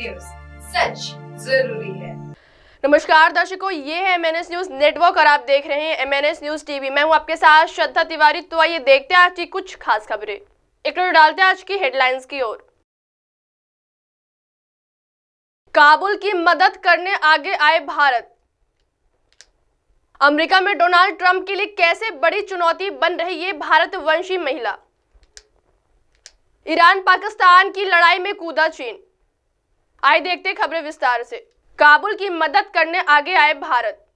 News, सच जरूरी है। नमस्कार दर्शकों, ये है MNS न्यूज नेटवर्क और आप देख रहे हैं MNS न्यूज टीवी। मैं हूं आपके साथ श्रद्धा तिवारी। तो आइए देखते हैं आज की कुछ खास खबरें। एक नजर डालते हैं आज की हेडलाइंस की ओर। काबुल की मदद करने आगे आए भारत। अमेरिका में डोनाल्ड ट्रंप के लिए कैसे बड़ी चुनौती बन रही ये भारतवंशी महिला। ईरान पाकिस्तान की लड़ाई में कूदा चीन। आइए देखते हैं खबरें विस्तार से। काबुल की मदद करने आगे आए भारत।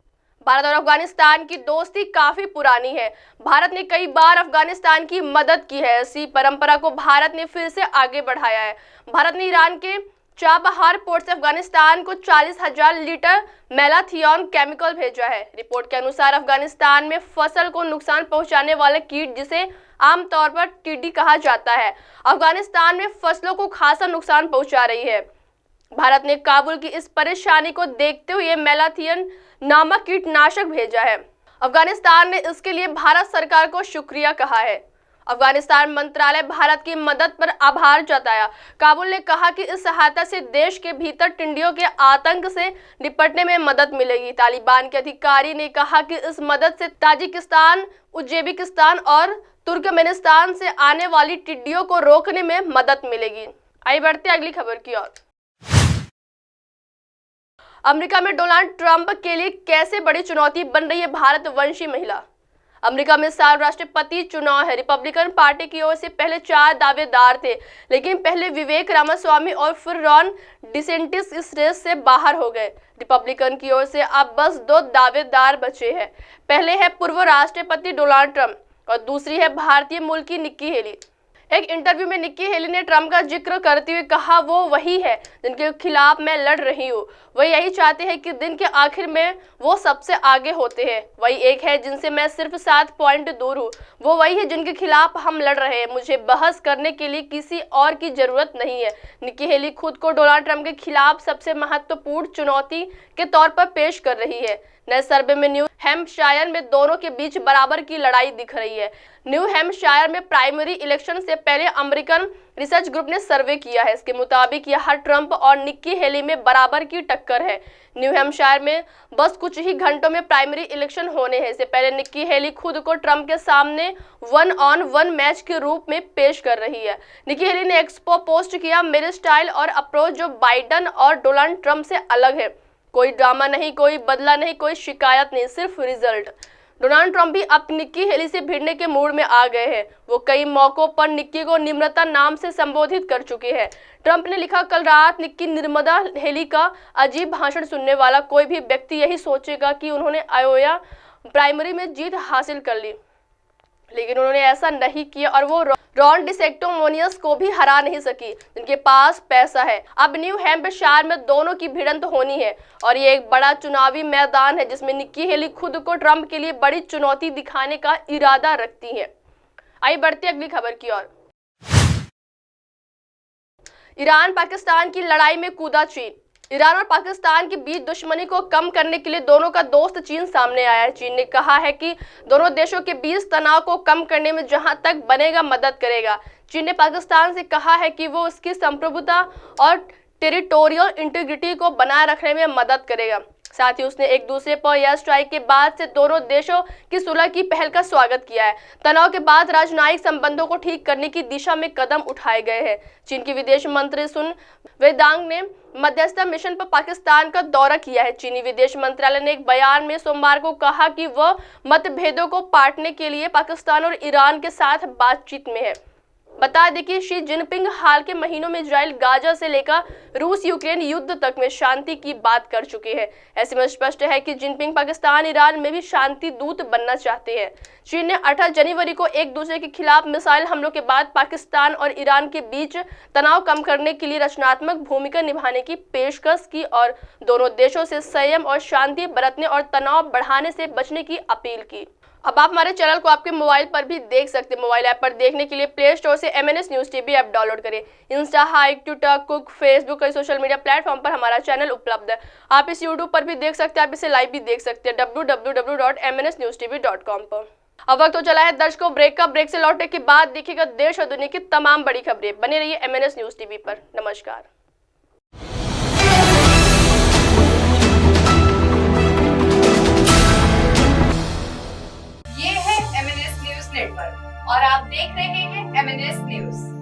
भारत और अफगानिस्तान की दोस्ती काफी पुरानी है। भारत ने कई बार अफगानिस्तान की मदद की है। इसी परंपरा को भारत ने फिर से आगे बढ़ाया है। भारत ने ईरान के चाबहार पोर्ट से अफगानिस्तान को 40,000 लीटर मेलाथियोन केमिकल भेजा है। रिपोर्ट के अनुसार अफगानिस्तान में फसल को नुकसान पहुंचाने वाले कीट, जिसे आमतौर पर टिड्डी कहा जाता है, अफगानिस्तान में फसलों को खासा नुकसान पहुंचा रही है। भारत ने काबुल की इस परेशानी को देखते हुए मेलाथियन नामक कीटनाशक भेजा है। अफगानिस्तान ने इसके लिए भारत सरकार को शुक्रिया कहा है। अफगानिस्तान मंत्रालय भारत की मदद पर आभार जताया। काबुल ने कहा कि इस सहायता से देश के भीतर टिड्डियों के आतंक से निपटने में मदद मिलेगी। तालिबान के अधिकारी ने कहा कि इस मदद से ताजिकिस्तान, उज्बेकिस्तान और तुर्कमेनिस्तान से आने वाली टिड्डियों को रोकने में मदद मिलेगी। आइए बढ़ते अगली खबर की ओर। अमेरिका में डोनाल्ड ट्रंप के लिए कैसे बड़ी चुनौती बन रही है भारतवंशी महिला। अमेरिका में 7 राष्ट्रपति चुनाव है। रिपब्लिकन पार्टी की ओर से पहले 4 दावेदार थे, लेकिन पहले विवेक रामास्वामी और फिर रॉन डिसेंटिस इस रेस से बाहर हो गए। रिपब्लिकन की ओर से अब बस 2 दावेदार बचे हैं। पहले है पूर्व राष्ट्रपति डोनाल्ड ट्रंप और दूसरी है भारतीय मूल की निक्की हेली। एक इंटरव्यू में निक्की हेली ने ट्रंप का जिक्र करते हुए कहा, वो वही है जिनके खिलाफ मैं लड़ रही हूँ। वह यही चाहते हैं कि दिन के आखिर में वो सबसे आगे होते हैं। वही एक है जिनसे मैं सिर्फ 7 पॉइंट दूर हूँ। वो वही है जिनके खिलाफ हम लड़ रहे हैं। मुझे बहस करने के लिए किसी और की जरूरत नहीं है। निक्की हेली खुद को डोनाल्ड ट्रंप के खिलाफ सबसे महत्वपूर्ण चुनौती के तौर पर पेश कर रही है। नए सर्वे में न्यू हैम्पशायर में दोनों के बीच बराबर की लड़ाई दिख रही है। न्यू हैम्पशायर में प्राइमरी इलेक्शन से पहले अमेरिकन रिसर्च ग्रुप ने सर्वे किया है। इसके मुताबिक यहाँ ट्रंप और निक्की हेली में बराबर की टक्कर है। न्यू हैम्पशायर में बस कुछ ही घंटों में प्राइमरी इलेक्शन होने हैं। इससे पहले निक्की हेली खुद को ट्रंप के सामने 1-on-1 मैच के रूप में पेश कर रही है। निक्की हेली ने एक्सपो पोस्ट किया, मेरे स्टाइल और अप्रोच जो बाइडन और डोनाल्ड ट्रंप से अलग है। कोई ड्रामा नहीं, कोई बदला नहीं, कोई शिकायत नहीं, सिर्फ रिजल्ट। डोनाल्ड ट्रंप भी अब निक्की हेली से भिड़ने के मूड में आ गए हैं। वो कई मौकों पर निक्की को निर्मता नाम से संबोधित कर चुके हैं। ट्रंप ने लिखा, कल रात निक्की निर्मदा हेली का अजीब भाषण सुनने वाला कोई भी व्यक्ति यही सोचेगा कि उन्होंने आयोवा प्राइमरी में जीत हासिल कर ली, लेकिन उन्होंने ऐसा नहीं किया और वो रॉन डिसेंटिस को भी हरा नहीं सकी, जिनके पास पैसा है। अब न्यू हैम्पशायर में दोनों की भिड़ंत होनी है और ये एक बड़ा चुनावी मैदान है जिसमें निक्की हेली खुद को ट्रंप के लिए बड़ी चुनौती दिखाने का इरादा रखती है। आइए बढ़ते अगली खबर की ओर। ईरान पाकिस्तान की लड़ाई में कूदा चीन। ईरान और पाकिस्तान के बीच दुश्मनी को कम करने के लिए दोनों का दोस्त चीन सामने आया है। चीन ने कहा है कि दोनों देशों के बीच तनाव को कम करने में जहां तक बनेगा मदद करेगा। चीन ने पाकिस्तान से कहा है कि वो उसकी संप्रभुता और टेरिटोरियल इंटीग्रिटी को बनाए रखने में मदद करेगा। साथ ही उसने एक दूसरे पर एयर स्ट्राइक के बाद से दोनों देशों की सुलह की पहल का स्वागत किया है। तनाव के बाद राजनयिक संबंधों को ठीक करने की दिशा में कदम उठाए गए हैं। चीन की विदेश मंत्री सुन वेदांग ने मध्यस्थता मिशन पर पाकिस्तान का दौरा किया है। चीनी विदेश मंत्रालय ने एक बयान में सोमवार को कहा कि वह मतभेदों को पाटने के लिए पाकिस्तान और ईरान के साथ बातचीत में है। बता दें कि शी जिनपिंग हाल के महीनों में इजराइल गाजा से लेकर रूस यूक्रेन युद्ध तक में शांति की बात कर चुके हैं। ऐसे में स्पष्ट है कि जिनपिंग पाकिस्तान ईरान में भी शांति दूत बनना चाहते हैं। चीन ने 18 जनवरी को एक दूसरे के खिलाफ मिसाइल हमलों के बाद पाकिस्तान और ईरान के बीच तनाव कम करने के लिए रचनात्मक भूमिका निभाने की पेशकश की और दोनों देशों से संयम और शांति बरतने और तनाव बढ़ाने से बचने की अपील की। अब आप हमारे चैनल को आपके मोबाइल पर भी देख सकते हैं। मोबाइल ऐप पर देखने के लिए प्ले स्टोर से MNS news TV app download करें। Insta, Hike, Twitter, Koo, Facebook, कई सोशल मीडिया प्लेटफॉर्म पर हमारा चैनल उपलब्ध है। आप इस यूट्यूब पर भी देख सकते हैं, आप इसे लाइव भी देख सकते हैं www.mnsnewstv.com पर। अब वक्त तो चला है दर्शकों ब्रेक का। ब्रेक से लौटने के बाद देखिएगा देश और दुनिया की तमाम बड़ी खबरें। बने रहिए MNS न्यूज टीवी पर। नमस्कार। पर और आप देख रहे हैं MNS न्यूज।